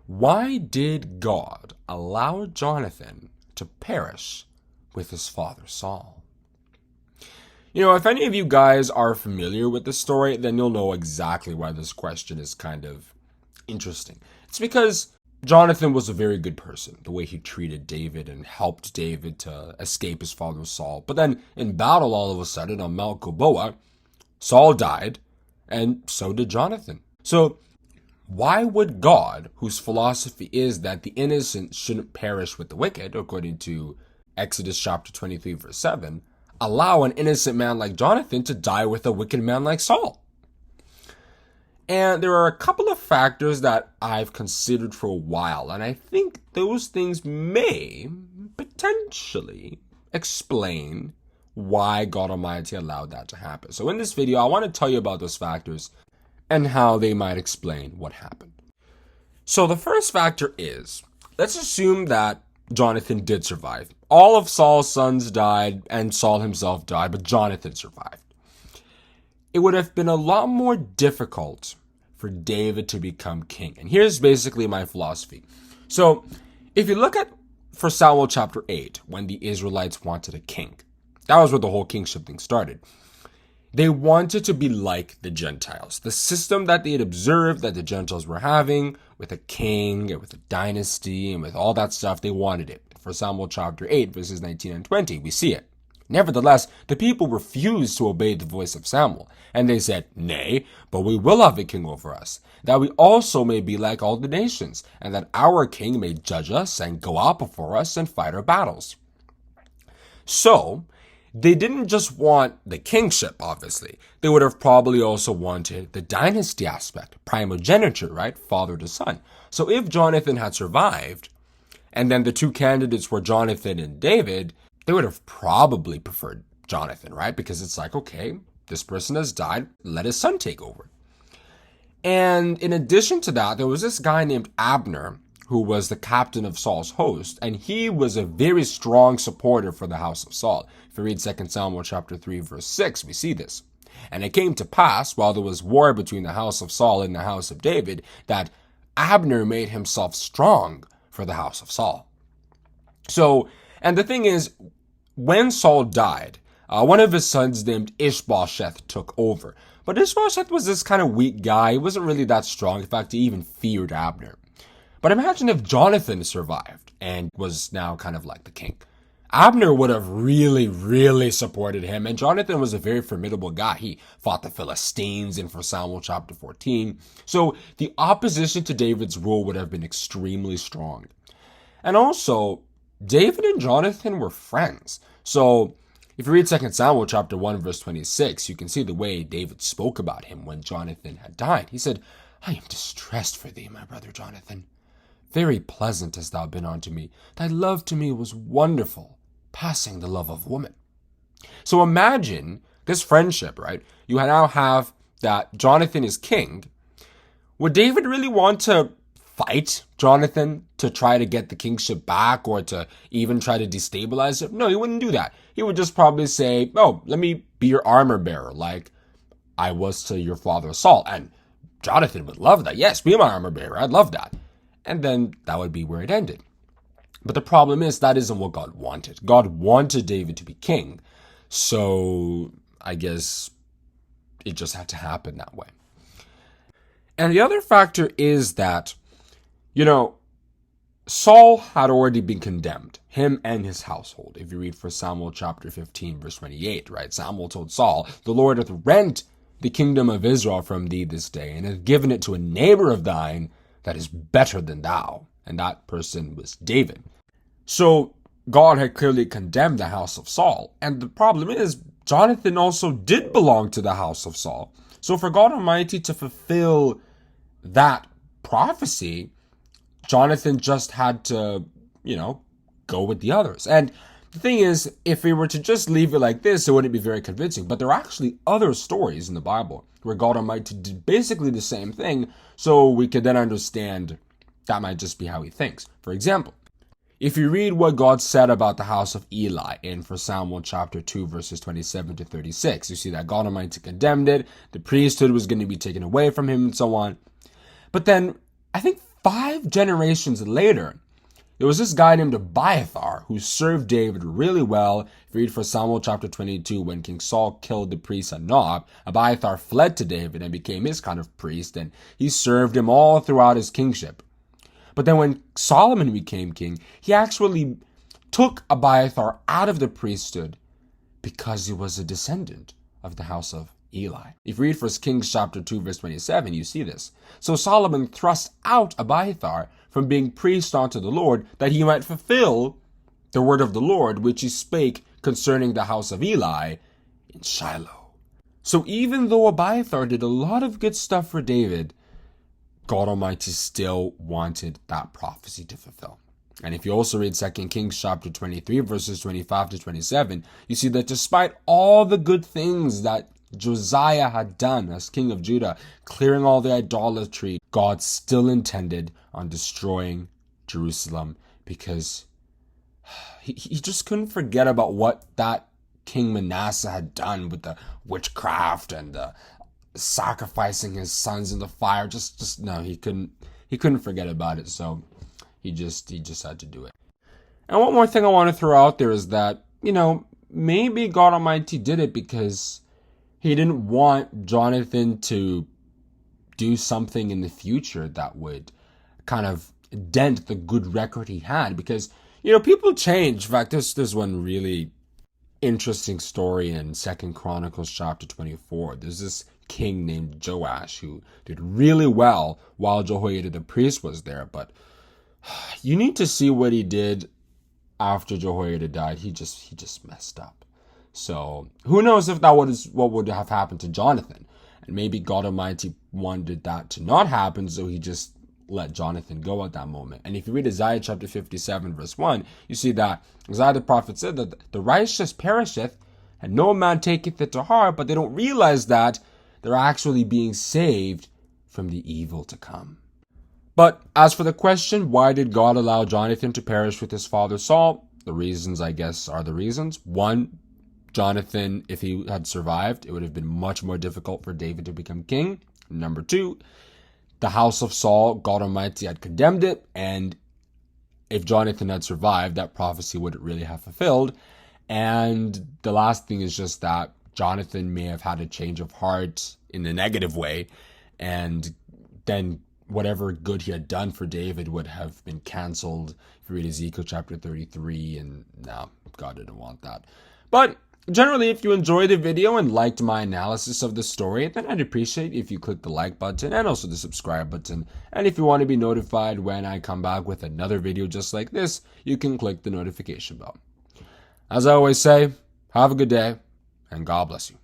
Why did God allow Jonathan to perish with his father Saul? If any of you guys are familiar with this story, then you'll know exactly why this question is kind of interesting. It's because Jonathan was a very good person, the way he treated David and helped David to escape his father Saul. But then in battle, all of a sudden, on Mount Gilboa, Saul died, and so did Jonathan. So why would God, whose philosophy is that the innocent shouldn't perish with the wicked, according to Exodus chapter 23, verse 7, allow an innocent man like Jonathan to die with a wicked man like Saul? And there are a couple of factors that I've considered for a while, and I think those things may potentially explain why God Almighty allowed that to happen. So in this video, I want to tell you about those factors and how they might explain what happened. So the first factor is, let's assume that Jonathan did survive. All of Saul's sons died, and Saul himself died, but Jonathan survived. It would have been a lot more difficult for David to become king. And here's basically my philosophy. So if you look at 1 Samuel chapter 8, when the Israelites wanted a king, that was where the whole kingship thing started. They wanted to be like the Gentiles. The system that they had observed that the Gentiles were having with a king and with a dynasty and with all that stuff, they wanted it. For Samuel chapter 8, verses 19 and 20, we see it. Nevertheless, the people refused to obey the voice of Samuel, and they said, "Nay, but we will have a king over us, that we also may be like all the nations, and that our king may judge us and go out before us and fight our battles." So, they didn't just want the kingship, obviously. They would have probably also wanted the dynasty aspect, primogeniture, right? Father to son. So if Jonathan had survived, and then the two candidates were Jonathan and David, they would have probably preferred Jonathan, right? Because it's like, okay, this person has died, let his son take over. And in addition to that, there was this guy named Abner, who was the captain of Saul's host, and he was a very strong supporter for the house of Saul. If you read 2 Samuel chapter 3, verse 6, we see this. And it came to pass, while there was war between the house of Saul and the house of David, that Abner made himself strong for the house of Saul. So, and the thing is, when Saul died, one of his sons named Ishbosheth took over. But Ishbosheth was this kind of weak guy. He wasn't really that strong. In fact, he even feared Abner. But imagine if Jonathan survived and was now kind of like the king. Abner would have really, really supported him. And Jonathan was a very formidable guy. He fought the Philistines in 1 Samuel chapter 14. So the opposition to David's rule would have been extremely strong. And also, David and Jonathan were friends. So if you read 2 Samuel chapter 1, verse 26, you can see the way David spoke about him when Jonathan had died. He said, "I am distressed for thee, my brother Jonathan. Very pleasant hast thou been unto me. Thy love to me was wonderful, passing the love of woman." So imagine this friendship, right? You now have that Jonathan is king. Would David really want to fight Jonathan to try to get the kingship back or to even try to destabilize him? No, he wouldn't do that. He would just probably say, "Oh, let me be your armor bearer like I was to your father Saul." And Jonathan would love that. "Yes, be my armor bearer. I'd love that." And then that would be where it ended. But the problem is that isn't what God wanted. God wanted David to be king. So I guess it just had to happen that way. And the other factor is that, Saul had already been condemned, him and his household. If you read 1 Samuel chapter 15, verse 28, right? Samuel told Saul, "The Lord hath rent the kingdom of Israel from thee this day, and hath given it to a neighbor of thine that is better than thou." And that person was David. So God had clearly condemned the house of Saul. And the problem is, Jonathan also did belong to the house of Saul. So for God Almighty to fulfill that prophecy, Jonathan just had to, go with the others. And the thing is, if we were to just leave it like this, it wouldn't be very convincing. But there are actually other stories in the Bible where God Almighty did basically the same thing, so we could then understand that might just be how he thinks. For example, if you read what God said about the house of Eli in 1 Samuel chapter 2, verses 27 to 36, you see that God Almighty condemned it, the priesthood was going to be taken away from him, and so on. But then, I think 5 generations later, there was this guy named Abiathar who served David really well. If you read 1 Samuel chapter 22, when King Saul killed the priest Nob, Abiathar fled to David and became his kind of priest, and he served him all throughout his kingship. But then when Solomon became king, he actually took Abiathar out of the priesthood because he was a descendant of the house of Eli. If you read 1 Kings chapter 2, verse 27, you see this. So Solomon thrust out Abiathar from being priest unto the Lord, that he might fulfill the word of the Lord, which he spake concerning the house of Eli in Shiloh. So even though Abiathar did a lot of good stuff for David, God Almighty still wanted that prophecy to fulfill. And if you also read 2 Kings chapter 23, verses 25 to 27, you see that despite all the good things that Josiah had done as king of Judah, clearing all the idolatry, God still intended on destroying Jerusalem because he just couldn't forget about what that King Manasseh had done with the witchcraft and the sacrificing his sons in the fire. No, he couldn't forget about it. So he just had to do it. And one more thing I want to throw out there is that, maybe God Almighty did it because he didn't want Jonathan to do something in the future that would kind of dent the good record he had. Because, people change. In fact, there's one really interesting story in 2 Chronicles chapter 24. There's this king named Joash who did really well while Jehoiada the priest was there. But you need to see what he did after Jehoiada died. He just messed up. So who knows if that was what would have happened to Jonathan. And maybe God Almighty wanted that to not happen, so he just let Jonathan go at that moment. And if you read Isaiah chapter 57 verse 1, you see that Isaiah the prophet said that the righteous perisheth, and no man taketh it to heart, but they don't realize that they're actually being saved from the evil to come. But as for the question, why did God allow Jonathan to perish with his father Saul? The reasons, I guess, are the reasons. One, Jonathan, if he had survived, it would have been much more difficult for David to become king. Number 2, the house of Saul, God Almighty had condemned it, and if Jonathan had survived, that prophecy wouldn't really have fulfilled. And the last thing is just that Jonathan may have had a change of heart in a negative way, and then whatever good he had done for David would have been canceled. If you read Ezekiel chapter 33, and no, God didn't want that. But generally, if you enjoyed the video and liked my analysis of the story, then I'd appreciate if you click the like button and also the subscribe button. And if you want to be notified when I come back with another video just like this, you can click the notification bell. As I always say, have a good day, and God bless you.